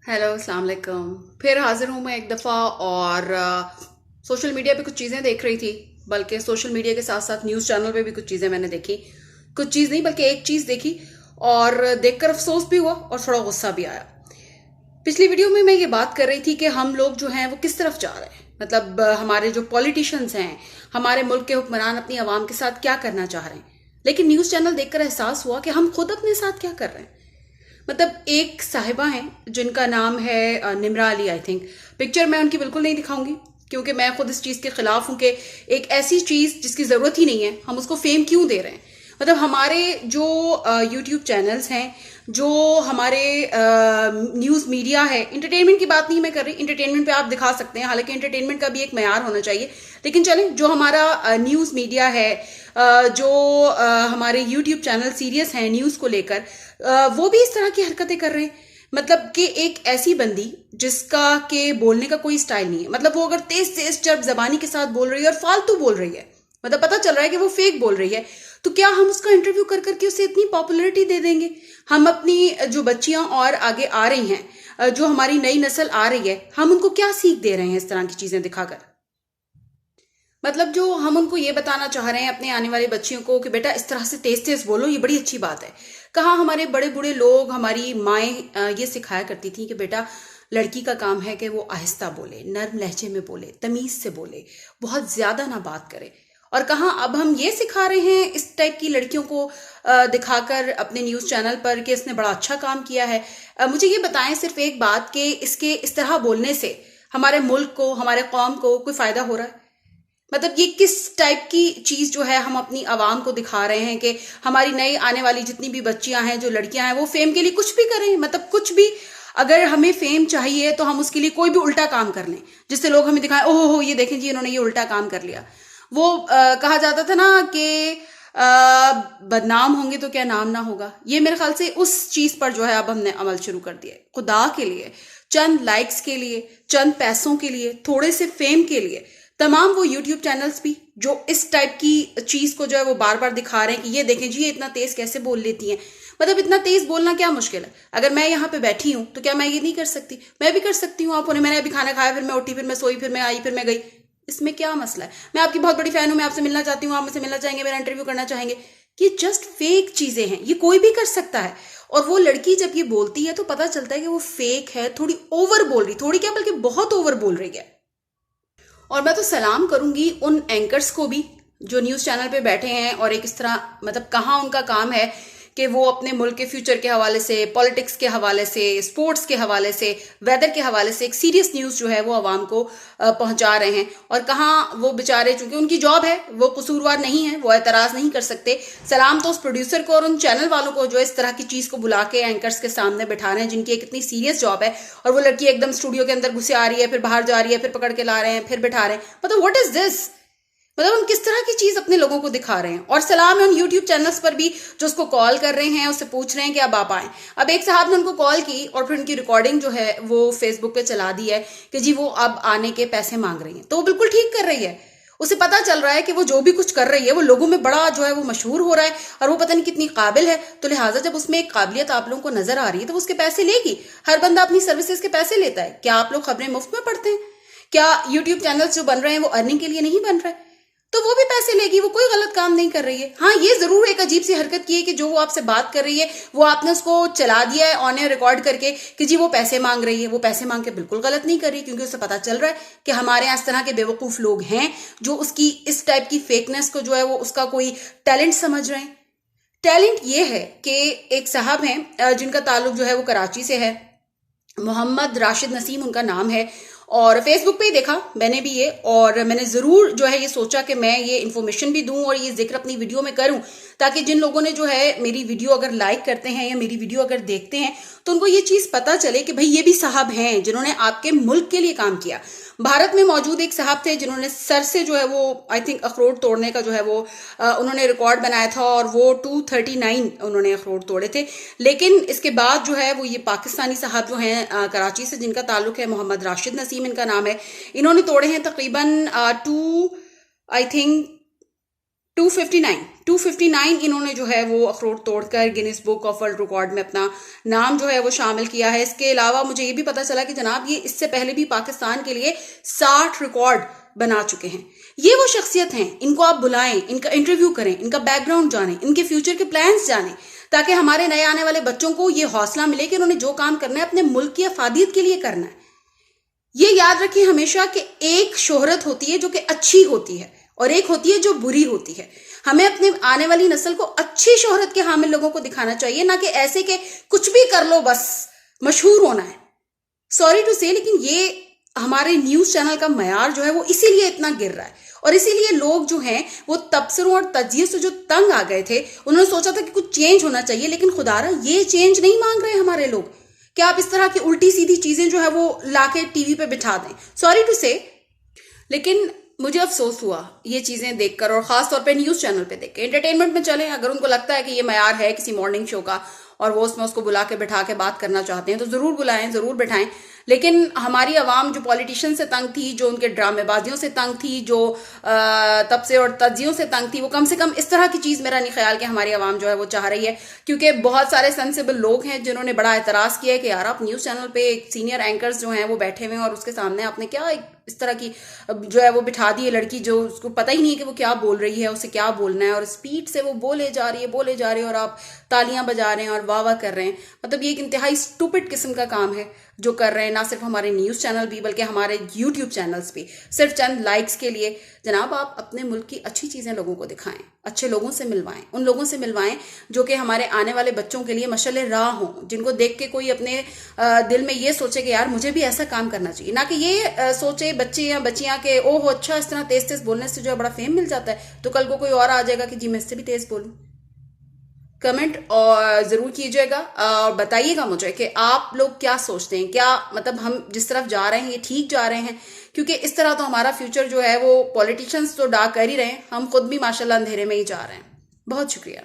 Hello अस्सलाम वालेकुम। फिर हाजिर हूँ मैं एक दफ़ा और सोशल मीडिया पे कुछ चीज़ें देख रही थी। बल्कि सोशल मीडिया के साथ साथ न्यूज़ चैनल पे भी कुछ चीज़ें मैंने देखी। कुछ चीज़ नहीं बल्कि एक चीज़ देखी और देखकर अफसोस भी हुआ और थोड़ा गुस्सा भी आया। पिछली वीडियो में मैं ये बात कर रही थी कि हम लोग जो हैं वो किस तरफ जा रहे हैं, मतलब हमारे जो पॉलिटिशियंस हैं, हमारे मुल्क के हुक्मरान अपनी आवाम के साथ क्या करना चाह रहे हैं। लेकिन न्यूज़ चैनल देखकर एहसास हुआ कि हम खुद अपने साथ क्या कर रहे हैं। मतलब एक साहिबा हैं जिनका नाम है Nimra Ali, I think. Picture मैं उनकी बिल्कुल नहीं दिखाऊंगी क्योंकि मैं खुद इस चीज़ के खिलाफ हूं कि एक ऐसी चीज़ जिसकी ज़रूरत ही नहीं है हम उसको फेम क्यों दे रहे हैं। मतलब हमारे जो यूट्यूब चैनल्स हैं, जो हमारे न्यूज़ मीडिया है, इंटरटेनमेंट की बात नहीं मैं कर रही, इंटरटेनमेंट पे आप दिखा सकते हैं, हालांकि इंटरटेनमेंट का भी एक मैयार होना चाहिए। लेकिन चलें, जो हमारा न्यूज़ मीडिया है, जो हमारे यूट्यूब चैनल सीरियस हैं न्यूज़ को लेकर, वो भी इस तरह की हरकतें कर रहे हैं। मतलब कि एक ऐसी बंदी जिसका के बोलने का कोई स्टाइल नहीं है, मतलब वो अगर तेज तेज चर्ब जबानी के साथ बोल रही है और फालतू बोल रही है, मतलब पता चल रहा है कि वो फेक बोल रही है, तो क्या हम उसका इंटरव्यू कर करके उसे इतनी पॉपुलैरिटी दे देंगे? हम अपनी जो बच्चियां और आगे आ रही हैं, जो हमारी नई नस्ल आ रही है, हम उनको क्या सीख दे रहे हैं इस तरह की चीजें दिखाकर? मतलब जो हम उनको ये बताना चाह रहे हैं अपने आने वाली बच्चियों को कि बेटा इस तरह से तेज तेज बोलो, ये बड़ी अच्छी बात है। कहाँ हमारे बड़े बूढ़े लोग, हमारी माएँ ये सिखाया करती थी कि बेटा लड़की का काम है कि वो आहिस्ता बोले, नर्म लहजे में बोले, तमीज से बोले, बहुत ज्यादा ना बात करे। और कहाँ अब हम ये सिखा रहे हैं इस टाइप की लड़कियों को दिखाकर अपने न्यूज़ चैनल पर कि इसने बड़ा अच्छा काम किया है। मुझे ये बताएं सिर्फ एक बात कि इसके इस तरह बोलने से हमारे मुल्क को, हमारे कौम को कोई फायदा हो रहा है? मतलब ये किस टाइप की चीज जो है हम अपनी आवाम को दिखा रहे हैं कि हमारी नई आने वाली जितनी भी बच्चियां हैं, जो लड़कियां हैं, वो फेम के लिए कुछ भी करें। मतलब कुछ भी, अगर हमें फेम चाहिए तो हम उसके लिए कोई भी उल्टा काम कर लें जिससे लोग हमें दिखाएं, ओहो हो ये देखें जी इन्होंने ये उल्टा काम कर लिया। वो कहा जाता था ना कि बदनाम होंगे तो क्या नाम ना होगा। ये मेरे ख्याल से उस चीज पर जो है अब हमने अमल शुरू कर दिया है। खुदा के लिए, चंद लाइक्स के लिए, चंद पैसों के लिए, थोड़े से फेम के लिए तमाम वो यूट्यूब चैनल्स भी जो इस टाइप की चीज को जो है वो बार बार दिखा रहे हैं कि ये देखें जी ये इतना तेज कैसे बोल लेती हैं। मतलब इतना तेज बोलना क्या मुश्किल है? अगर मैं यहाँ पे बैठी हूँ तो क्या मैं ये नहीं कर सकती? मैं भी कर सकती हूँ। आप मैंने अभी खाना खाया, फिर मैं उठी, फिर मैं सोई, फिर मैं आई, फिर मैं गई। इसमें क्या मसला है? मैं आपकी बहुत बड़ी फैन हूं, मैं आपसे मिलना चाहती हूँ, आप मुझसे मिलना चाहेंगे, मेरा इंटरव्यू करना चाहेंगे। ये जस्ट फेक चीजें हैं, ये कोई भी कर सकता है। और वो लड़की जब ये बोलती है तो पता चलता है कि वो फेक है, थोड़ी ओवर बोल रही, थोड़ी क्या बल्कि बहुत ओवर बोल रही है। और मैं तो सलाम करूंगी उन एंकर्स को भी जो न्यूज़ चैनल पे बैठे हैं और एक इस तरह, मतलब कहाँ उनका काम है कि वो अपने मुल्क के फ्यूचर के हवाले से, पॉलिटिक्स के हवाले से, स्पोर्ट्स के हवाले से, वेदर के हवाले से एक सीरियस न्यूज़ जो है वो आवाम को पहुंचा रहे हैं। और कहाँ वो बेचारे, चूंकि उनकी जॉब है, वो कसूरवार नहीं है, वो एतराज़ नहीं कर सकते। सलाम तो उस प्रोड्यूसर को और उन चैनल वालों को जो इस तरह की चीज़ को बुला के एंकर्स के सामने बैठा रहे हैं, जिनकी एक इतनी सीरियस जॉब है। और वो लड़की एकदम स्टूडियो के अंदर घुसे आ रही है, फिर बाहर जा रही है, फिर पकड़ के ला रहे हैं, फिर बैठा रहे हैं। मतलब व्हाट इज दिस? मतलब हम किस तरह की चीज अपने लोगों को दिखा रहे हैं? और सलाम है उन यूट्यूब चैनल्स पर भी जो उसको कॉल कर रहे हैं, उससे पूछ रहे हैं कि अब आप आए। अब एक साहब ने उनको कॉल की और फिर उनकी रिकॉर्डिंग जो है वो फेसबुक पे चला दी है कि जी वो अब आने के पैसे मांग रही हैं। तो वो बिल्कुल ठीक कर रही है। उसे पता चल रहा है कि वो जो भी कुछ कर रही है वो लोगों में बड़ा जो है वो मशहूर हो रहा है और वो पता नहीं कितनी काबिल है। तो लिहाजा जब उसमें एक काबिलियत आप लोगों को नजर आ रही है तो वो उसके पैसे लेगी। हर बंदा अपनी सर्विसेज के पैसे लेता है। क्या आप लोग खबरें मुफ्त में पढ़ते हैं? क्या यूट्यूब चैनल्स जो बन रहे हैं वो अर्निंग के लिए नहीं बन रहे? तो वो भी पैसे लेगी, वो कोई गलत काम नहीं कर रही है। हाँ, ये जरूर एक अजीब सी हरकत की है कि जो वो आपसे बात कर रही है वो आपने उसको चला दिया है ऑन एयर रिकॉर्ड करके कि जी वो पैसे मांग रही है। वो पैसे मांग के बिल्कुल गलत नहीं कर रही, क्योंकि उसे पता चल रहा है कि हमारे यहाँ इस तरह के बेवकूफ लोग हैं जो उसकी इस टाइप की फेकनेस को जो है वो उसका कोई टैलेंट समझ रहे हैं। टैलेंट ये है कि एक साहब हैं जिनका ताल्लुक जो है वो कराची से है, मोहम्मद राशिद नसीम उनका नाम है। और फेसबुक पे ही देखा मैंने भी ये, और मैंने ज़रूर जो है ये सोचा कि मैं ये इन्फॉर्मेशन भी दूं और ये जिक्र अपनी वीडियो में करूं, ताकि जिन लोगों ने जो है मेरी वीडियो अगर लाइक करते हैं या मेरी वीडियो अगर देखते हैं तो उनको ये चीज़ पता चले कि भाई ये भी साहब हैं जिन्होंने आपके मुल्क के लिए काम किया। भारत में मौजूद एक साहब थे जिन्होंने सर से जो है वो आई थिंक अखरोट तोड़ने का जो है वो उन्होंने रिकॉर्ड बनाया था और वो 239 उन्होंने अखरोट तोड़े थे। लेकिन इसके बाद जो है वो ये पाकिस्तानी साहब जो हैं कराची से, जिनका ताल्लुक है, मोहम्मद राशिद नसीम इनका नाम है, इन्होंने तोड़े हैं तकरीबन टू आई थिंक 259 इन्होंने जो है वो अखरोट तोड़कर Guinness book of world record में अपना नाम जो है वो शामिल किया है। इसके अलावा मुझे ये भी पता चला कि जनाब ये इससे पहले भी पाकिस्तान के लिए 60 रिकॉर्ड बना चुके हैं। ये वो शख्सियत हैं, इनको आप बुलाएं, इनका इंटरव्यू करें, इनका बैकग्राउंड जानें, इनके फ्यूचर के प्लान्स जानें, ताकि हमारे नए आने वाले बच्चों को ये हौसला मिले कि उन्होंने जो काम करना है अपने मुल्क की अफादियत के लिए करना है। ये याद रखें हमेशा कि एक शोहरत होती है जो कि अच्छी होती है और एक होती है जो बुरी होती है। हमें अपने आने वाली नस्ल को अच्छी शोहरत के हामिल लोगों को दिखाना चाहिए, ना कि ऐसे के कुछ भी कर लो बस मशहूर होना है। सॉरी टू से, लेकिन ये हमारे न्यूज चैनल का मयार जो है वो इसीलिए इतना गिर रहा है और इसीलिए लोग जो हैं वो तबसरों और तजिए से जो तंग आ गए थे, उन्होंने सोचा था कि कुछ चेंज होना चाहिए, लेकिन खुदारा ये चेंज नहीं मांग रहे हमारे लोग कि आप इस तरह की उल्टी सीधी चीजें जो है वो लाके टीवी पे बिठा दें। सॉरी टू से, लेकिन मुझे अफसोस हुआ ये चीजें देखकर, और खास तौर पे न्यूज चैनल पे देख के। एंटरटेनमेंट में चलें, अगर उनको लगता है कि ये मयार है किसी मॉर्निंग शो का और वो उसमें उसको बुला के बिठा के बात करना चाहते हैं तो जरूर बुलाएं, जरूर बिठाएं। लेकिन हमारी आवाम जो पॉलिटिशियन से तंग थी, जो उनके ड्रामेबाजियों से तंग थी, जो तबसे और तजियों से तंग थी, वो कम से कम इस तरह की चीज मेरा नहीं ख्याल कि हमारी आवाम जो है वो चाह रही है। क्योंकि बहुत सारे सेंसिबल लोग हैं जिन्होंने बड़ा एतराज किया है कि यार आप न्यूज चैनल पे एक सीनियर एंकर्स जो हैं वो बैठे हुए हैं और उसके सामने आपने क्या इस तरह की जो है वो बिठा दी है लड़की, जो उसको पता ही नहीं है कि वो क्या बोल रही है, उसे क्या बोलना है, और स्पीड से वो बोले जा रही है और आप तालियां बजा रहे हैं और वाह वाह कर रहे हैं। मतलब ये एक इंतहाई स्टूपिड किस्म का काम है जो कर रहे हैं, ना सिर्फ हमारे न्यूज चैनल भी बल्कि हमारे यूट्यूब चैनल्स भी, सिर्फ चंद लाइक्स के लिए। जनाब आप अपने मुल्क की अच्छी चीजें लोगों को दिखाएं, अच्छे लोगों से मिलवाएं, उन लोगों से मिलवाएं जो कि हमारे आने वाले बच्चों के लिए मशाले राह हों, जिनको देख के कोई अपने दिल में ये सोचे कि यार मुझे भी ऐसा काम करना चाहिए, ना कि ये सोचे बच्चे या बच्चियां के ओह अच्छा इस तरह तेज तेज बोलने से जो है बड़ा फेम मिल जाता है तो कल को कोई और आ जाएगा कि जी मैं इससे भी तेज बोलूं। कमेंट और जरूर कीजिएगा और बताइएगा मुझे कि आप लोग क्या सोचते हैं, क्या मतलब हम जिस तरफ जा रहे हैं ये ठीक जा रहे हैं? क्योंकि इस तरह तो हमारा फ्यूचर जो है वो पॉलिटिशियंस तो डार्क कर ही रहे हैं, हम खुद भी माशाल्लाह अंधेरे में ही जा रहे हैं। बहुत शुक्रिया।